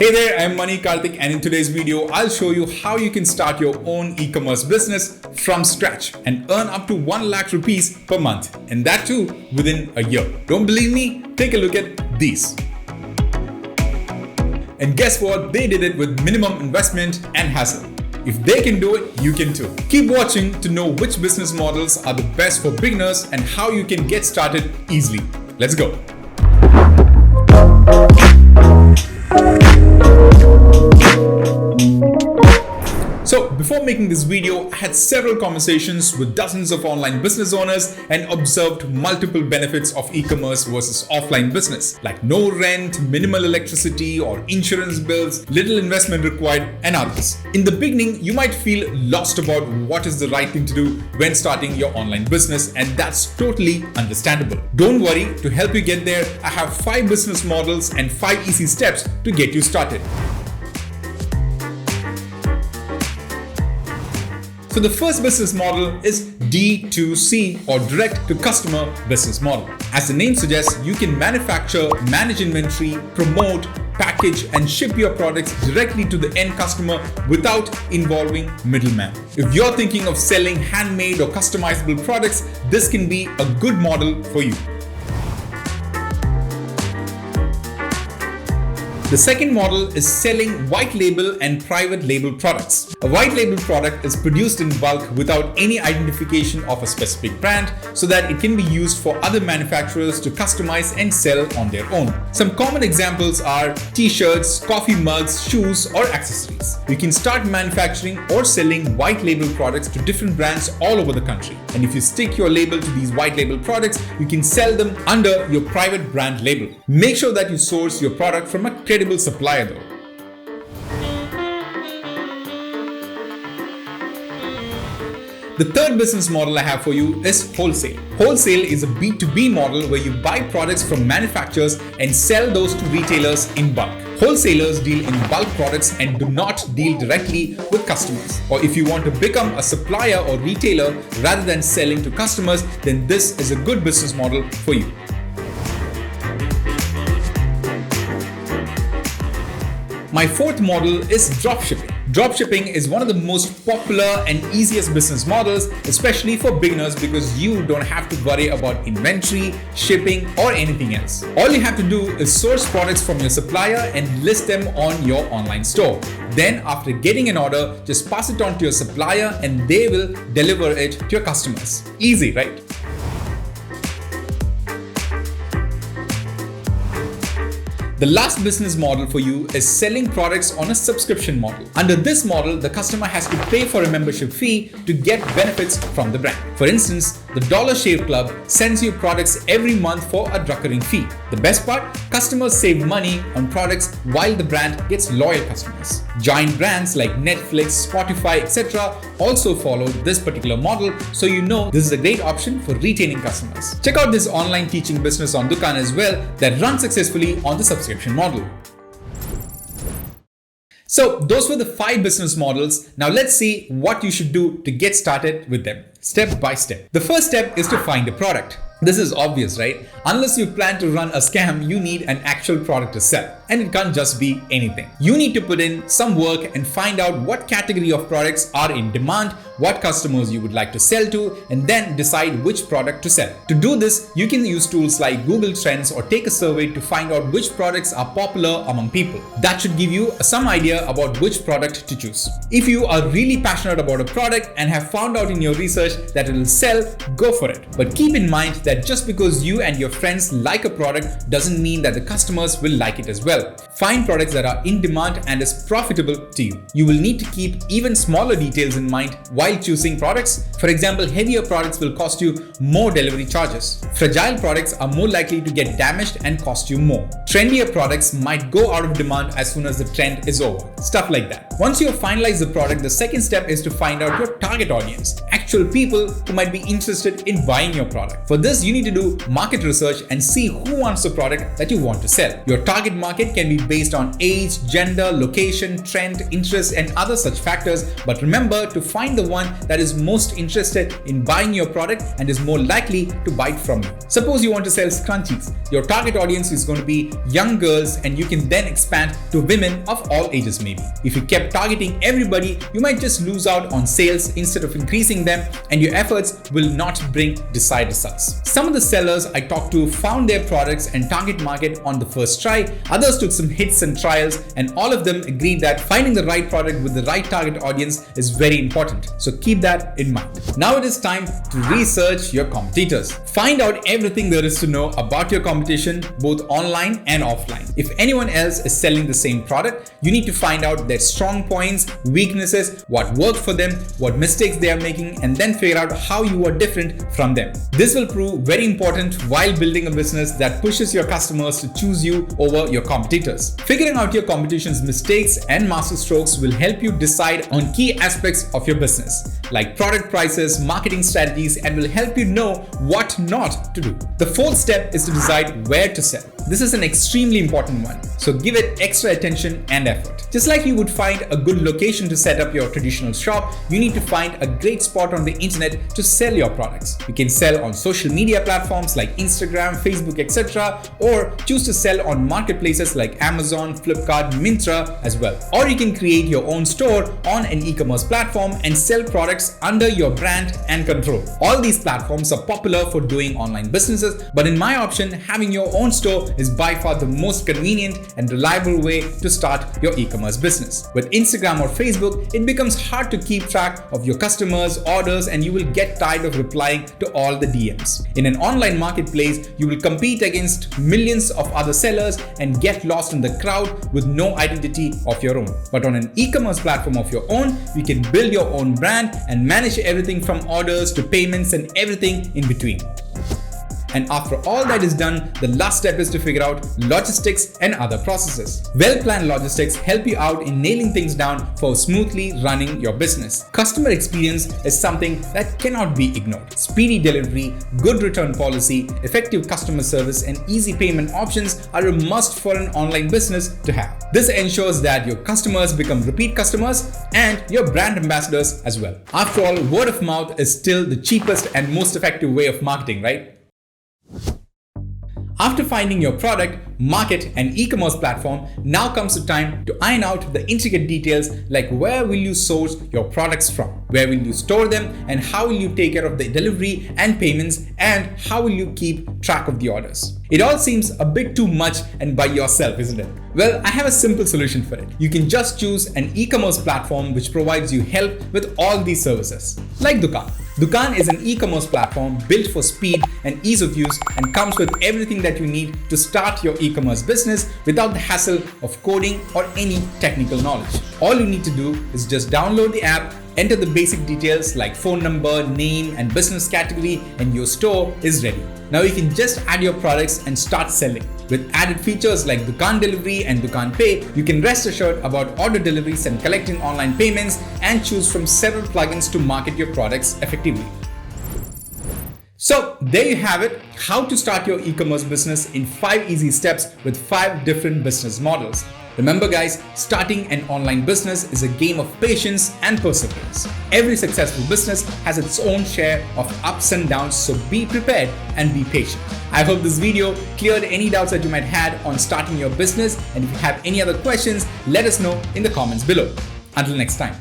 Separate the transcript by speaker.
Speaker 1: Hey there, I'm Mani Karthik, and in today's video, I'll show you how you can start your own e-commerce business from scratch and earn up to 1 lakh rupees per month, and that too within a year. Don't believe me? Take a look at these. And guess what? They did it with minimum investment and hassle. If they can do it, you can too. Keep watching to know which business models are the best for beginners and how you can get started easily. Let's go. So before making this video, I had several conversations with dozens of online business owners and observed multiple benefits of e-commerce versus offline business, like no rent, minimal electricity or insurance bills, little investment required, and others. In the beginning, you might feel lost about what is the right thing to do when starting your online business, and that's totally understandable. Don't worry, to help you get there, I have 5 business models and 5 easy steps to get you started. So the first business model is D2C, or direct to customer business model. As the name suggests, you can manufacture, manage inventory, promote, package and ship your products directly to the end customer without involving middlemen. If you're thinking of selling handmade or customizable products, this can be a good model for you. The second model is selling white label and private label products. A white label product is produced in bulk without any identification of a specific brand, so that it can be used for other manufacturers to customize and sell on their own. Some common examples are t-shirts, coffee mugs, shoes, or accessories. You can start manufacturing or selling white label products to different brands all over the country. And if you stick your label to these white label products, you can sell them under your private brand label. Make sure that you source your product from a credible supplier though. The third business model I have for you is wholesale. Wholesale is a B2B model where you buy products from manufacturers and sell those to retailers in bulk. Wholesalers deal in bulk products and do not deal directly with customers. Or if you want to become a supplier or retailer rather than selling to customers, then this is a good business model for you. My fourth model is dropshipping. Dropshipping is one of the most popular and easiest business models, especially for beginners, because you don't have to worry about inventory, shipping, or anything else. All you have to do is source products from your supplier and list them on your online store. Then, after getting an order, just pass it on to your supplier and they will deliver it to your customers. Easy, right? The last business model for you is selling products on a subscription model. Under this model, the customer has to pay for a membership fee to get benefits from the brand. For instance, the Dollar Shave Club sends you products every month for a recurring fee. The best part? Customers save money on products while the brand gets loyal customers. Giant brands like Netflix, Spotify, etc. also follow this particular model, so you know this is a great option for retaining customers. Check out this online teaching business on Dukaan as well that runs successfully on the subscription model. So those were the 5 business models. Now let's see what you should do to get started with them, step by step. The first step is to find a product. This is obvious, right? Unless you plan to run a scam, you need an actual product to sell. And it can't just be anything. You need to put in some work and find out what category of products are in demand, what customers you would like to sell to, and then decide which product to sell. To do this, you can use tools like Google Trends or take a survey to find out which products are popular among people. That should give you some idea about which product to choose. If you are really passionate about a product and have found out in your research that it will sell, go for it. But keep in mind that just because you and your friends like a product doesn't mean that the customers will like it as well. Find products that are in demand and is profitable to you. You will need to keep even smaller details in mind while choosing products. For example, heavier products will cost you more delivery charges. Fragile products are more likely to get damaged and cost you more. Trendier products might go out of demand as soon as the trend is over. Stuff like that. Once you have finalized the product, the second step is to find out your target audience, actual people who might be interested in buying your product. For this, you need to do market research and see who wants the product that you want to sell. Your target market market can be based on age, gender, location, trend, interest, and other such factors. But remember to find the one that is most interested in buying your product and is more likely to buy it from you. Suppose you want to sell scrunchies. Your target audience is going to be young girls, and you can then expand to women of all ages maybe. If you kept targeting everybody, you might just lose out on sales instead of increasing them, and your efforts will not bring desired results. Some of the sellers I talked to found their products and target market on the first try. Others took some hits and trials, and all of them agreed that finding the right product with the right target audience is very important. So keep that in mind. Now it is time to research your competitors. Find out everything there is to know about your competition, both online and offline. If anyone else is selling the same product, you need to find out their strong points, weaknesses, what worked for them, what mistakes they are making, and then figure out how you are different from them. This will prove very important while building a business that pushes your customers to choose you over your competitors. Figuring out your competition's mistakes and master strokes will help you decide on key aspects of your business, like product prices, marketing strategies, and will help you know what not to do. The fourth step is to decide where to sell. This is an extremely important one, so give it extra attention and effort. Just like you would find a good location to set up your traditional shop, you need to find a great spot on the internet to sell your products. You can sell on social media platforms like Instagram, Facebook, etc., or choose to sell on marketplaces like Amazon, Flipkart, Myntra as well. Or you can create your own store on an e-commerce platform and sell products under your brand and control. All these platforms are popular for doing online businesses, but in my option, having your own store is by far the most convenient and reliable way to start your e-commerce business. With Instagram or Facebook, it becomes hard to keep track of your customers, orders, and you will get tired of replying to all the DMs. In an online marketplace, you will compete against millions of other sellers and get lost in the crowd with no identity of your own. But on an e-commerce platform of your own, you can build your own brand and manage everything from orders to payments and everything in between. And after all that is done, the last step is to figure out logistics and other processes. Well-planned logistics help you out in nailing things down for smoothly running your business. Customer experience is something that cannot be ignored. Speedy delivery, good return policy, effective customer service, and easy payment options are a must for an online business to have. This ensures that your customers become repeat customers and your brand ambassadors as well. After all, word of mouth is still the cheapest and most effective way of marketing, right? After finding your product, market, and e-commerce platform, now comes the time to iron out the intricate details like where will you source your products from, where will you store them, and how will you take care of the delivery and payments, and how will you keep track of the orders. It all seems a bit too much and by yourself, isn't it? Well, I have a simple solution for it. You can just choose an e-commerce platform which provides you help with all these services, like Dukaan. Dukaan is an e-commerce platform built for speed and ease of use and comes with everything that you need to start your e-commerce business without the hassle of coding or any technical knowledge. All you need to do is just download the app, enter the basic details like phone number, name, and business category, and your store is ready. Now you can just add your products and start selling. With added features like Dukaan Delivery and Dukaan Pay, you can rest assured about order deliveries and collecting online payments, and choose from several plugins to market your products effectively. So there you have it, how to start your e-commerce business in 5 easy steps with 5 different business models. Remember guys, starting an online business is a game of patience and perseverance. Every successful business has its own share of ups and downs, so be prepared and be patient. I hope this video cleared any doubts that you might have on starting your business, and if you have any other questions, let us know in the comments below. Until next time.